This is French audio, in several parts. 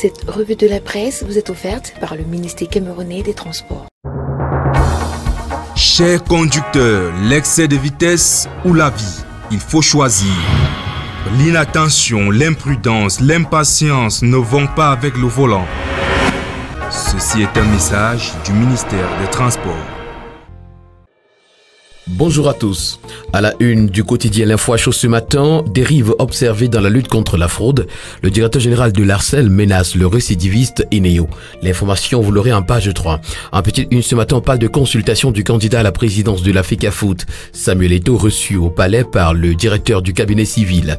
Cette revue de la presse vous est offerte par le ministère camerounais des Transports. Chers conducteurs, l'excès de vitesse ou la vie, il faut choisir. L'inattention, l'imprudence, l'impatience ne vont pas avec le volant. Ceci est un message du ministère des Transports. Bonjour à tous. À la une du quotidien L'Info à chaud ce matin, dérive observée dans la lutte contre la fraude. Le directeur général de l'ARCEL menace le récidiviste Eneo. L'information, vous l'aurez en page 3. En petite une ce matin, on parle de consultation du candidat à la présidence de la FECAFOOT. Samuel Eto'o reçu au palais par le directeur du cabinet civil.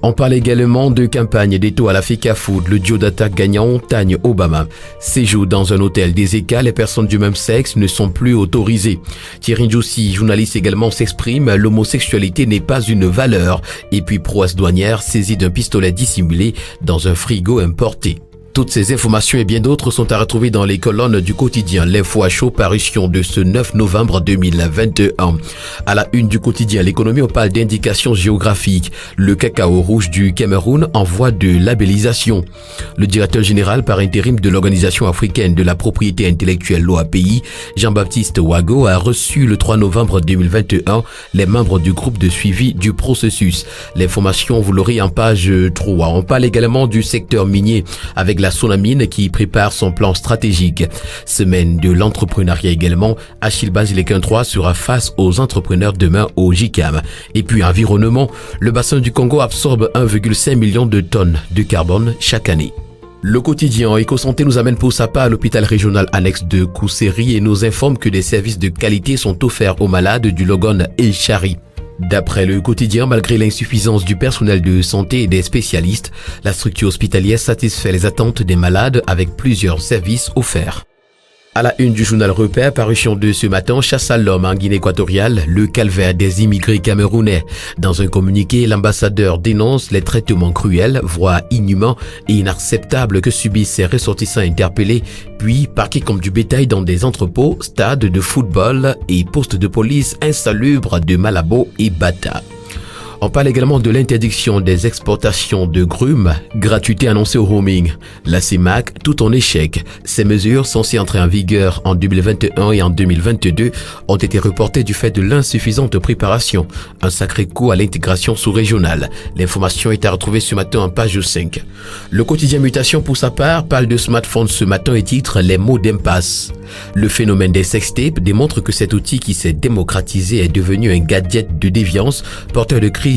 On parle également de campagne d'Eto'o à la FECAFOOT, le duo d'attaque gagnant Tagne-Obama. Séjour dans un hôtel des ECA, les personnes du même sexe ne sont plus autorisées. Thierry Ndiossi, journaliste également, s'exprime, l'homosexualité n'est pas une valeur. Et puis prouesse douanière saisie d'un pistolet dissimulé dans un frigo importé. Toutes ces informations et bien d'autres sont à retrouver dans les colonnes du quotidien L'Info à chaud, parution de ce 9 novembre 2021. À la une du quotidien L'économie, on parle d'indications géographiques. Le cacao rouge du Cameroun en voie de labellisation. Le directeur général par intérim de l'Organisation africaine de la propriété intellectuelle, l'OAPI, Jean-Baptiste Wago, a reçu le 3 novembre 2021 les membres du groupe de suivi du processus. L'information, vous l'aurez en page 3. On parle également du secteur minier avec la Sonamine qui prépare son plan stratégique. Semaine de l'entrepreneuriat également, Achille Basile 3 sera face aux entrepreneurs demain au JICAM. Et puis environnement, le bassin du Congo absorbe 1,5 million de tonnes de carbone chaque année. Le quotidien Éco-Santé nous amène pour sa part à l'hôpital régional annexe de Kousséry et nous informe que des services de qualité sont offerts aux malades du Logone et Chari. D'après le quotidien, malgré l'insuffisance du personnel de santé et des spécialistes, la structure hospitalière satisfait les attentes des malades avec plusieurs services offerts. À la une du journal Repère, parution de ce matin, chasse à l'homme en Guinée équatoriale, le calvaire des immigrés camerounais. Dans un communiqué, l'ambassadeur dénonce les traitements cruels, voire inhumains et inacceptables que subissent ces ressortissants interpellés, puis parqués comme du bétail dans des entrepôts, stades de football et postes de police insalubres de Malabo et Bata. On parle également de l'interdiction des exportations de grumes, gratuité annoncée au roaming. La CEMAC, tout en échec. Ces mesures, censées entrer en vigueur en 2021 et en 2022, ont été reportées du fait de l'insuffisante préparation. Un sacré coup à l'intégration sous-régionale. L'information est à retrouver ce matin en page 5. Le quotidien Mutation, pour sa part, parle de smartphone ce matin et titre Les mots d'impasse. Le phénomène des sextapes démontre que cet outil qui s'est démocratisé est devenu un gadget de déviance, porteur de crise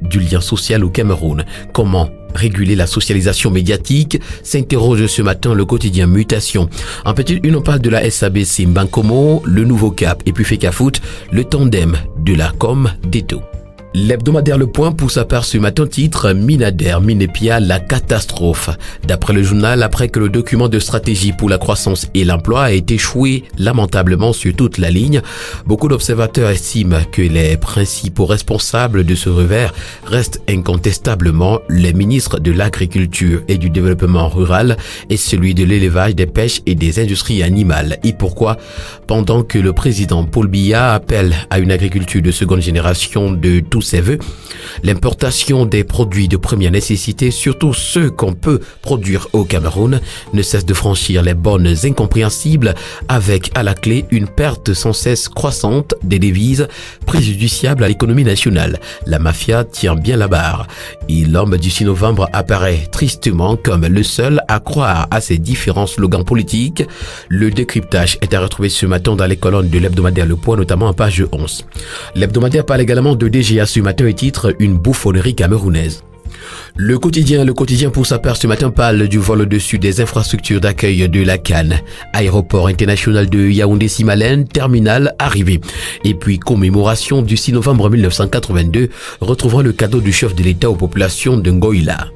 du lien social au Cameroun. Comment réguler la socialisation médiatique, s'interroge ce matin le quotidien Mutation. En petite une, on parle de la SABC Mbankomo, le nouveau cap et puis FECAFOOT, le tandem de la com d'Eto'o. L'hebdomadaire Le Point, pour sa part ce matin, titre Minader, Minepia, la catastrophe. D'après le journal, après que le document de stratégie pour la croissance et l'emploi a été échoué lamentablement sur toute la ligne, beaucoup d'observateurs estiment que les principaux responsables de ce revers restent incontestablement les ministres de l'Agriculture et du Développement rural et celui de l'élevage, des pêches et des industries animales. Et pourquoi? Pendant que le président Paul Biya appelle à une agriculture de seconde génération de tous ses voeux, l'importation des produits de première nécessité, surtout ceux qu'on peut produire au Cameroun, ne cesse de franchir les bornes incompréhensibles avec à la clé une perte sans cesse croissante des devises préjudiciable à l'économie nationale. La mafia tient bien la barre et l'homme du 6 novembre apparaît tristement comme le seul à croire à ces différents slogans politiques. Le décryptage est à retrouver ce matin dans les colonnes de l'hebdomadaire Le Point, notamment en page 11. L'hebdomadaire parle également de DGA ce matin et titre Une bouffonnerie camerounaise. Le quotidien pour sa part ce matin parle du vol au-dessus des infrastructures d'accueil de la CAN, aéroport international de Yaoundé-Simalène, terminal arrivé. Et puis commémoration du 6 novembre 1982, retrouvera le cadeau du chef de l'État aux populations de Ngoïla.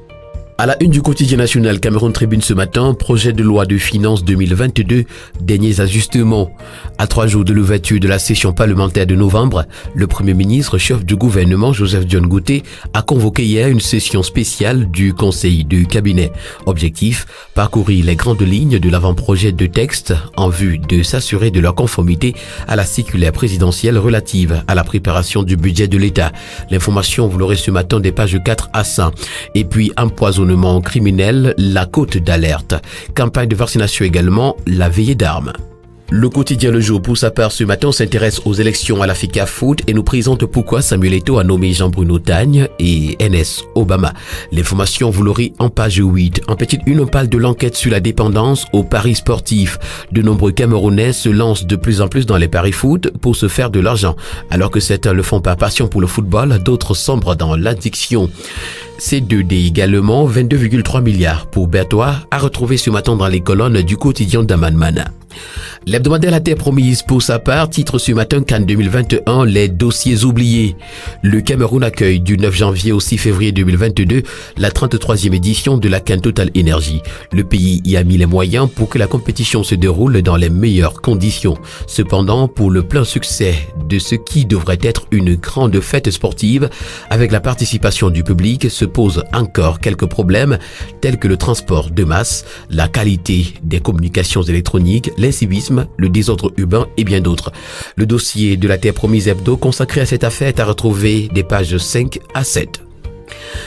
À la une du quotidien national Cameroun Tribune ce matin, projet de loi de finances 2022, derniers ajustements. À 3 jours de l'ouverture de la session parlementaire de novembre, le Premier ministre, chef du gouvernement Joseph John Gouté, a convoqué hier une session spéciale du Conseil de cabinet. Objectif, parcourir les grandes lignes de l'avant-projet de texte en vue de s'assurer de leur conformité à la circulaire présidentielle relative à la préparation du budget de l'État. L'information, vous l'aurez ce matin des pages 4 à 5. Et puis, empoisonnement détournement criminel, la cote d'alerte. Campagne de vaccination également, la veillée d'armes. Le quotidien Le Jour, pour sa part, ce matin, s'intéresse aux élections à la FICA Foot et nous présente pourquoi Samuel Eto'o a nommé Jean-Bruno Tagne et NS Obama. L'information, vous l'aurez en page 8. En petite une, on parle de l'enquête sur la dépendance aux paris sportifs. De nombreux Camerounais se lancent de plus en plus dans les paris foot pour se faire de l'argent. Alors que certains le font par passion pour le football, d'autres sombrent dans l'addiction. C2D également, 22,3 milliards pour Bertois, à retrouver ce matin dans les colonnes du quotidien d'Amanmana. L'hebdomadaire La Terre Promise, pour sa part, titre ce matin CAN 2021, les dossiers oubliés. Le Cameroun accueille du 9 janvier au 6 février 2022 la 33e édition de la CAN Total Energy. Le pays y a mis les moyens pour que la compétition se déroule dans les meilleures conditions. Cependant, pour le plein succès de ce qui devrait être une grande fête sportive, avec la participation du public, se posent encore quelques problèmes tels que le transport de masse, la qualité des communications électroniques, l'incivisme, le désordre urbain et bien d'autres. Le dossier de La Terre Promise Hebdo consacré à cette affaire est à retrouver des pages 5 à 7.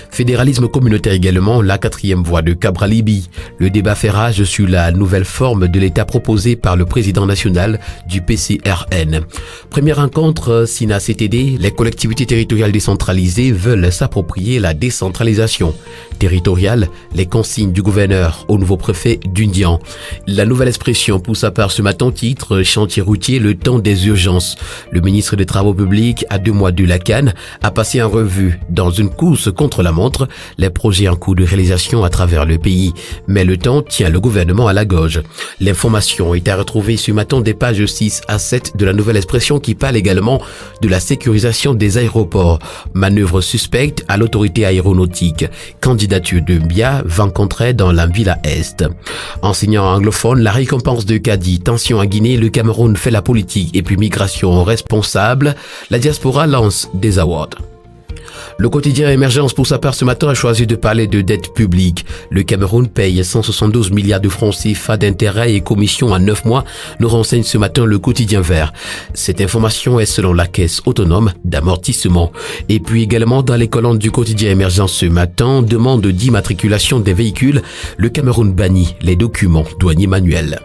Fédéralisme communautaire également, la 4e voie de Cabral-Libi. Le débat fait rage sur la nouvelle forme de l'État proposée par le président national du PCRN. Première rencontre SINA-CTD, les collectivités territoriales décentralisées veulent s'approprier la décentralisation territoriale, les consignes du gouverneur au nouveau préfet d'Undian. La nouvelle expression pour sa part ce matin titre chantier routier, le temps des urgences. Le ministre des Travaux publics, à 2 mois de la CAN, a passé en revue dans une course contre la montre les projets en cours de réalisation à travers le pays. Mais le temps tient le gouvernement à la gorge. L'information est à retrouver ce matin des pages 6 à 7 de la nouvelle expression qui parle également de la sécurisation des aéroports. Manœuvre suspecte à l'autorité aéronautique. Candidature de Mbia rencontrée dans la Villa Est. Enseignant anglophone, la récompense de Kadi. Tension à Guinée, le Cameroun fait la politique et puis migration responsable. La diaspora lance des awards. Le quotidien Émergence, pour sa part ce matin, a choisi de parler de dette publique. Le Cameroun paye 172 milliards de francs CFA d'intérêts et commissions en 9 mois, nous renseigne ce matin le quotidien Vert. Cette information est selon la Caisse autonome d'amortissement. Et puis également dans les colonnes du quotidien Émergence ce matin, demande d'immatriculation des véhicules, le Cameroun bannit les documents douaniers manuels.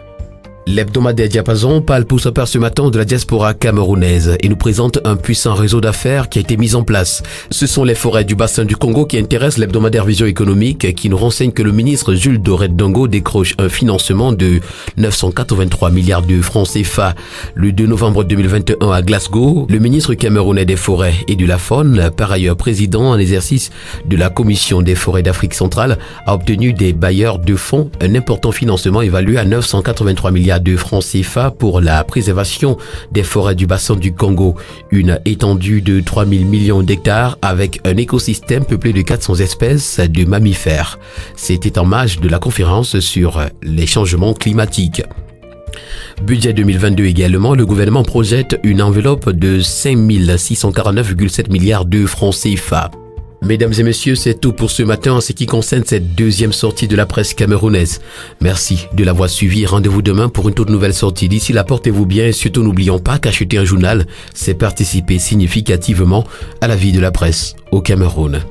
L'hebdomadaire Diapason parle pour sa part ce matin de la diaspora camerounaise et nous présente un puissant réseau d'affaires qui a été mis en place. Ce sont les forêts du bassin du Congo qui intéressent l'hebdomadaire Vision économique qui nous renseigne que le ministre Jules Doré-Dongo décroche un financement de 983 milliards de francs CFA. Le 2 novembre 2021 à Glasgow, le ministre camerounais des forêts et de la faune, par ailleurs président en exercice de la Commission des forêts d'Afrique centrale, a obtenu des bailleurs de fonds un important financement évalué à 983 milliards de francs CFA pour la préservation des forêts du bassin du Congo, une étendue de 3000 millions d'hectares avec un écosystème peuplé de 400 espèces de mammifères. C'était en marge de la conférence sur les changements climatiques. Budget 2022 également, le gouvernement projette une enveloppe de 5649,7 milliards de francs CFA. Mesdames et messieurs, c'est tout pour ce matin en ce qui concerne cette deuxième sortie de la presse camerounaise. Merci de l'avoir suivi et rendez-vous demain pour une toute nouvelle sortie. D'ici là, portez-vous bien et surtout n'oublions pas qu'acheter un journal, c'est participer significativement à la vie de la presse au Cameroun.